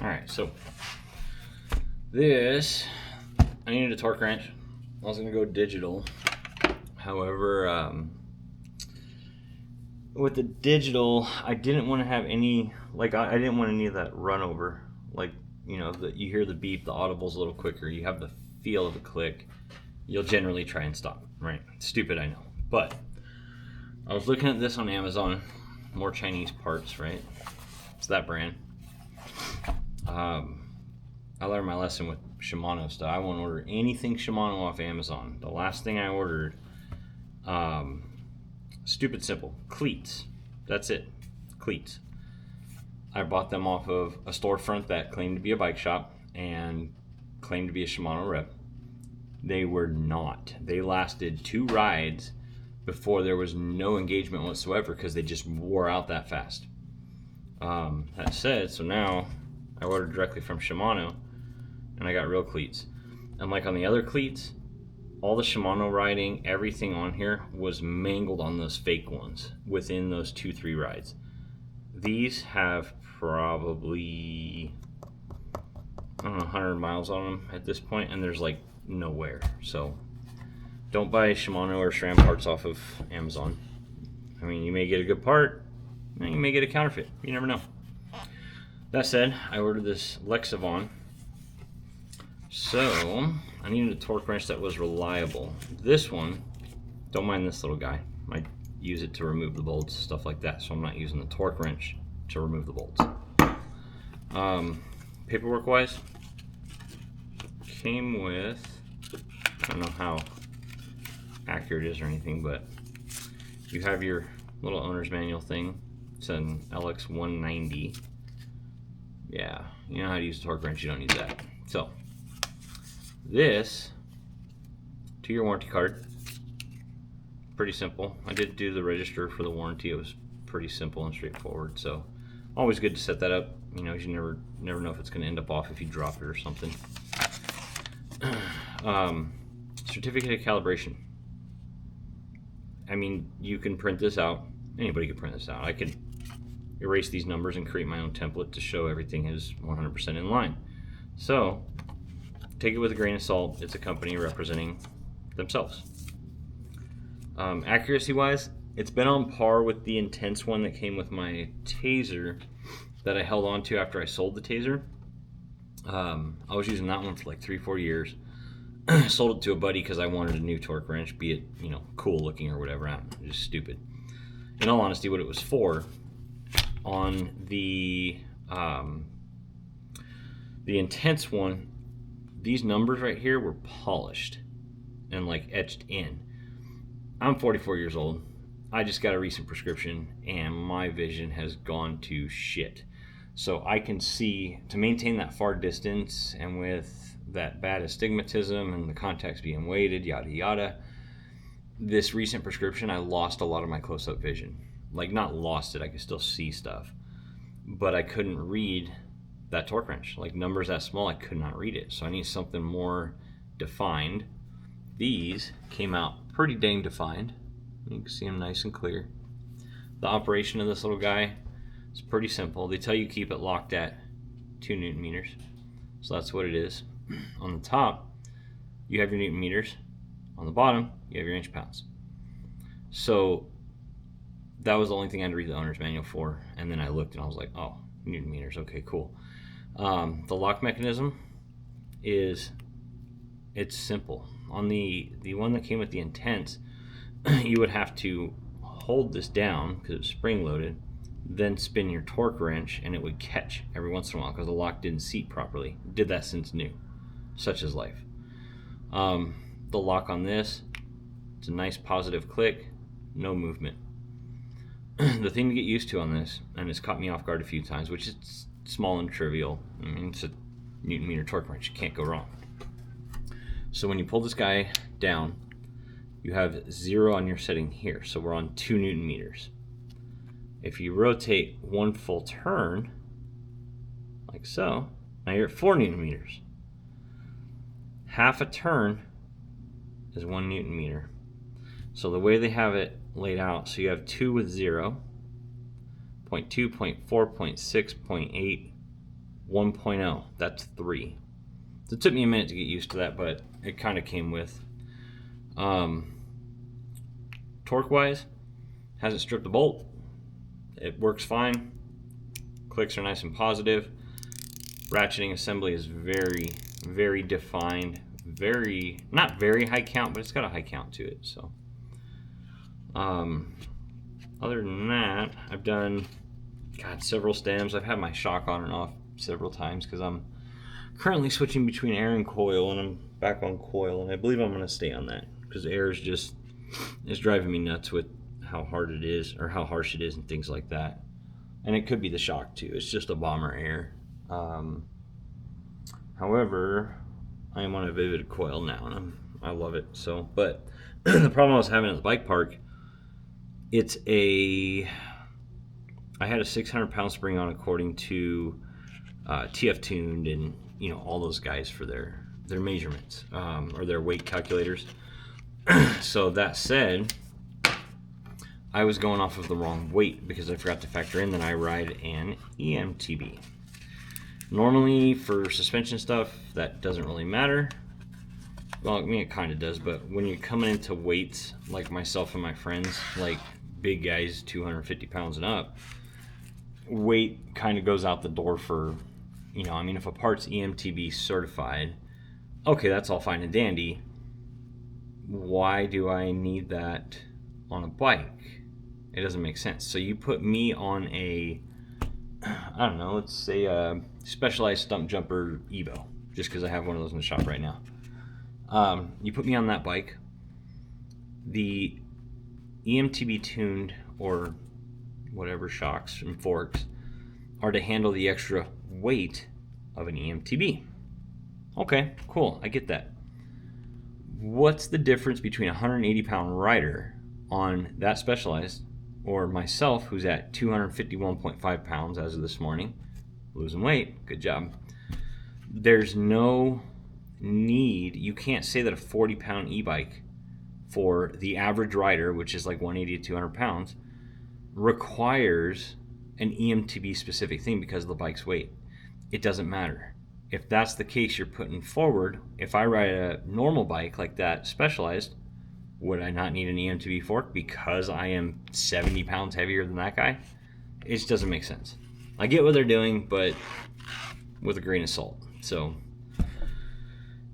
Alright, so this, I needed a torque wrench. I was going to go digital. However, with the digital, I didn't want to have any, like, I didn't want any of that run over. Like, you know, you hear the beep, the audible's a little quicker, you have the feel of the click. You'll generally try and stop, right? Stupid, I know. But I was looking at this on Amazon, more Chinese parts, right? It's that brand. I learned my lesson with Shimano stuff. I won't order anything Shimano off Amazon. The last thing I ordered, stupid simple, cleats. That's it, cleats. I bought them off of a storefront that claimed to be a bike shop and claimed to be a Shimano rep. They were not. They lasted 2 rides before there was no engagement whatsoever because they just wore out that fast. That said, so now I ordered directly from Shimano and I got real cleats. And like on the other cleats, all the Shimano riding, everything on here was mangled on those fake ones within those 2-3 rides. These have probably, I don't know, 100 miles on them at this point, and there's like no wear. So don't buy Shimano or SRAM parts off of Amazon. I mean, you may get a good part, and you may get a counterfeit. You never know. That said, I ordered this lexivon. So I needed a torque wrench that was reliable. This one, don't mind this little guy. I use it to remove the bolts, stuff like that. So I'm not using the torque wrench to remove the bolts. Paperwork wise, came with, I don't know how accurate it is or anything, but you have your little owner's manual thing. It's an LX190. Yeah, you know how to use a torque wrench, you don't need that. So this, 2-year warranty card, pretty simple. I did do the register for the warranty. It was pretty simple and straightforward, so always good to set that up, you know, you never know if it's going to end up off if you drop it or something. Certificate of calibration. I mean, you can print this out. Anybody can print this out. I could erase these numbers and create my own template to show everything is 100% in line. So take it with a grain of salt. It's a company representing themselves. Accuracy wise, it's been on par with the intense one that came with my Taser that I held on to after I sold the Taser. I was using that one for like 3-4 years. Sold it to a buddy because I wanted a new torque wrench, be it, you know, cool looking or whatever. I don't know, just stupid. In all honesty, what it was for, on the intense one, these numbers right here were polished and like etched in. I'm 44 years old. I just got a recent prescription and my vision has gone to shit. So I can see, to maintain that far distance and with that bad astigmatism and the contacts being weighted, yada yada, this recent prescription, I lost a lot of my close-up vision. Like, not lost it, I could still see stuff, but I couldn't read that torque wrench. Like, numbers that small, I could not read it. So I need something more defined. These came out pretty dang defined. You can see them nice and clear. The operation of this little guy is pretty simple. They tell you keep it locked at 2 Newton meters. So that's what it is. On the top, you have your Newton meters. On the bottom, you have your inch pounds. So that was the only thing I had to read the owner's manual for. And then I looked and I was like, oh, Newton meters, okay, cool. The lock mechanism is, it's simple. On the one that came with the Intense, you would have to hold this down because it's spring loaded, then spin your torque wrench and it would catch every once in a while because the lock didn't seat properly. Did that since new, such is life. The lock on this, it's a nice positive click, no movement. The thing to get used to on this, and it's caught me off guard a few times, which is small and trivial. I mean, it's a Newton meter torque wrench, you can't go wrong. So when you pull this guy down, you have 0 on your setting here. So we're on 2 Newton meters. If you rotate 1 full turn, like so, now you're at 4 Newton meters. Half a turn is 1 Newton meter. So the way they have it laid out, so you have 2 with 0, 0.2, 0.4, 0.6, 0.8, 1.0. That's 3. So it took me a minute to get used to that, but it kind of came with. Torque-wise, hasn't stripped the bolt. It works fine. Clicks are nice and positive. Ratcheting assembly is very, very defined. Not very high count, but it's got a high count to it. So, other than that, I've done, several stems. I've had my shock on and off several times because I'm currently switching between air and coil, and I'm back on coil, and I believe I'm going to stay on that because air is driving me nuts with how hard it is or how harsh it is and things like that. And it could be the shock too. It's just a bomber air. However, I am on a Vivid coil now, and I love it. So, but the problem I was having at the bike park, I had a 600-pound spring on according to TF Tuned and all those guys for their measurements or their weight calculators. So that said, I was going off of the wrong weight because I forgot to factor in that I ride an EMTB. Normally for suspension stuff, that doesn't really matter. Well, I mean, it kind of does, but when you're coming into weights like myself and my friends, like big guys, 250 pounds and up, weight kind of goes out the door for, if a part's EMTB certified, okay, that's all fine and dandy. Why do I need that on a bike? It doesn't make sense. So you put me on a, I don't know, let's say a Specialized Stump Jumper Evo, just because I have one of those in the shop right now. You put me on that bike. The EMTB tuned or whatever shocks and forks are to handle the extra weight of an EMTB. Okay, cool, I get that. What's the difference between a 180-pound rider on that Specialized or myself, who's at 251.5 pounds as of this morning, losing weight? Good job. There's no need, you can't say that a 40-pound e-bike for the average rider, which is like 180 to 200 pounds, requires an EMTB specific thing because of the bike's weight. It doesn't matter. If that's the case you're putting forward, if I ride a normal bike like that Specialized, would I not need an EMTB fork because I am 70 pounds heavier than that guy? It just doesn't make sense. I get what they're doing, but with a grain of salt. So,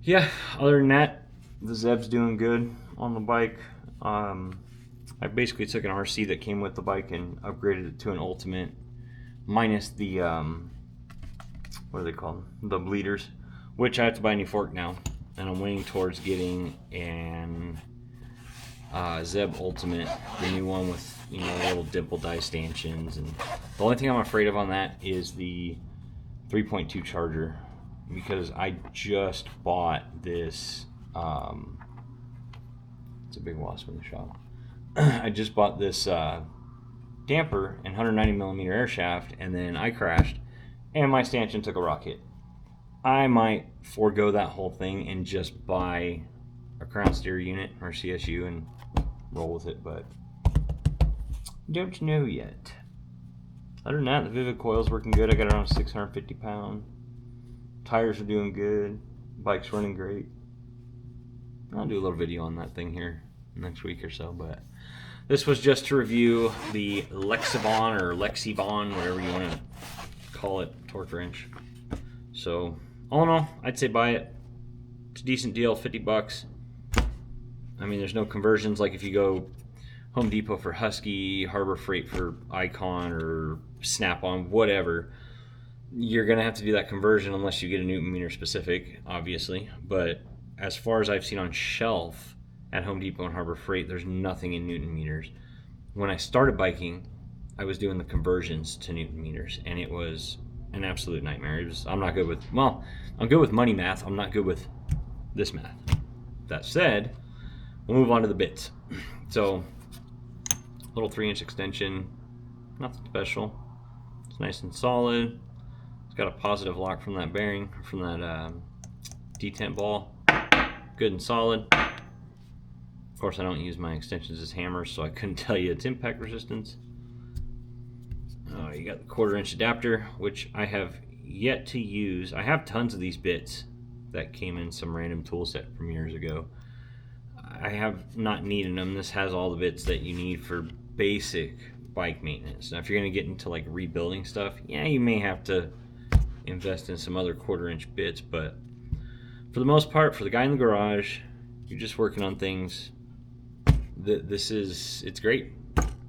yeah, other than that, the Zeb's doing good on the bike. I basically took an RC that came with the bike and upgraded it to an Ultimate, minus the, what are they called? The bleeders, which I have to buy a new fork now. And I'm waiting towards getting an Zeb Ultimate, the new one with little dimple die stanchions. And the only thing I'm afraid of on that is the 3.2 charger, because I just bought this. It's a big wasp in the shop. I just bought this damper and 190 millimeter air shaft, and then I crashed, and my stanchion took a rock hit. I might forego that whole thing and just buy a crown steer unit or CSU and roll with it, but don't know yet. Other than that, the Vivid coil's working good. I got it around 650 pound. Tires are doing good. Bike's running great. I'll do a little video on that thing here next week or so, but this was just to review the lexivon or lexivon, whatever you want to call it, torque wrench. So all in all, I'd say buy it. It's a decent deal, 50 bucks. I mean, there's no conversions like if you go Home Depot for Husky, Harbor Freight for Icon, or Snap-on, whatever. You're gonna have to do that conversion unless you get a Newton meter specific, obviously. But as far as I've seen on shelf at Home Depot and Harbor Freight, there's nothing in Newton meters. When I started biking, I was doing the conversions to Newton meters, and it was an absolute nightmare. I'm not good with, well, I'm good with money math. I'm not good with this math. That said, we'll move on to the bits. So, little 3-inch extension, nothing special. It's nice and solid. It's got a positive lock from that bearing, from that detent ball. Good and solid. Of course, I don't use my extensions as hammers, so I couldn't tell you its impact resistance. You got the 1/4-inch adapter, which I have yet to use. I have tons of these bits that came in some random tool set from years ago. I have not needed them. This has all the bits that you need for basic bike maintenance. Now, if you're going to get into like rebuilding stuff, yeah, you may have to invest in some other 1/4-inch bits, but for the most part, for the guy in the garage, you're just working on things. It's great.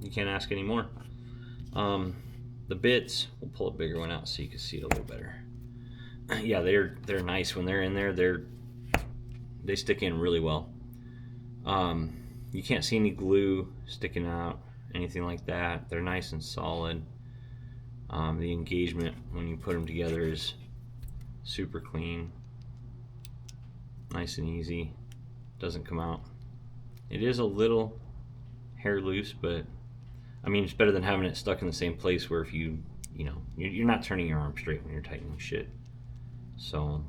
You can't ask any more. The bits, we'll pull a bigger one out so you can see it a little better. Yeah, they're nice when they're in there. They stick in really well. You can't see any glue sticking out, anything like that. They're nice and solid. The engagement when you put them together is super clean, nice and easy. Doesn't come out. It is a little hair loose, but I mean, it's better than having it stuck in the same place where if you're not turning your arm straight when you're tightening shit. So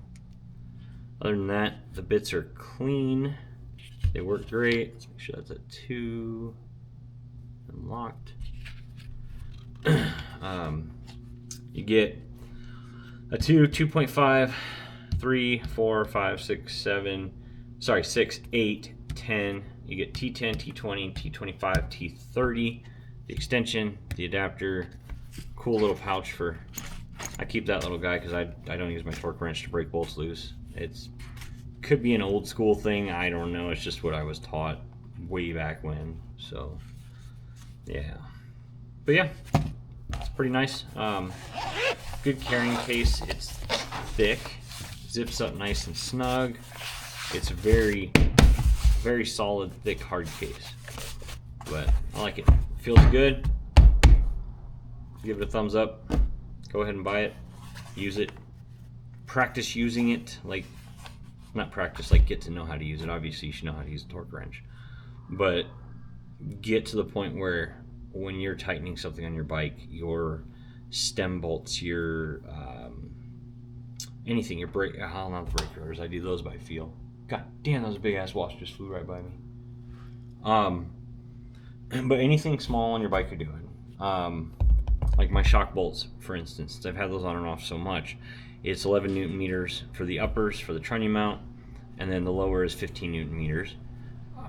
other than that, the bits are clean. They work great. Let's make sure that's a 2 and locked. You get a 2, 2.5, 3, 4, 5, 6, 7, 6, 8, 10. You get T10, T20, T25, T30. The extension, the adapter, cool little pouch for. I keep that little guy because I don't use my torque wrench to break bolts loose. It's could be an old school thing, I don't know. It's just what I was taught way back when. So yeah, but yeah, it's pretty nice. Good carrying case. It's thick, zips up nice and snug. It's very, very solid, thick, hard case. But I like it. Feels good. Give it a thumbs up. Go ahead and buy it. Use it. Practice using it. Like, not practice, like get to know how to use it. Obviously, you should know how to use a torque wrench. But get to the point where when you're tightening something on your bike, your stem bolts, your anything, your brake, not the brake rotors. I do those by feel. God damn, that was a big ass wasp just flew right by me. But anything small on your bike you're doing, like my shock bolts, for instance, since I've had those on and off so much, it's 11 Newton meters for the uppers for the trunnion mount, and then the lower is 15 Newton meters.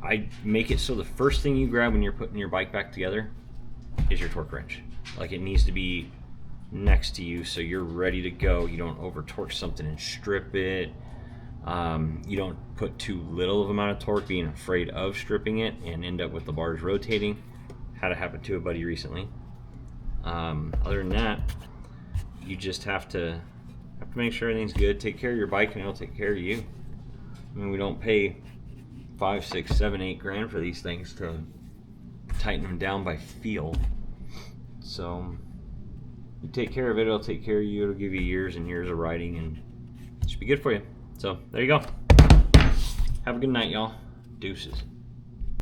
I make it so the first thing you grab when you're putting your bike back together is your torque wrench. Like, it needs to be next to you so you're ready to go. You don't over torque something and strip it. You don't put too little of amount of torque being afraid of stripping it and end up with the bars rotating. Had it happen to a buddy recently. Other than that, you just have to make sure everything's good. Take care of your bike and it'll take care of you. I mean, we don't pay 5, 6, 7, 8 grand for these things to tighten them down by feel. So you take care of it, it'll take care of you. It'll give you years and years of riding, and it should be good for you. So there you go. Have a good night, y'all. Deuces.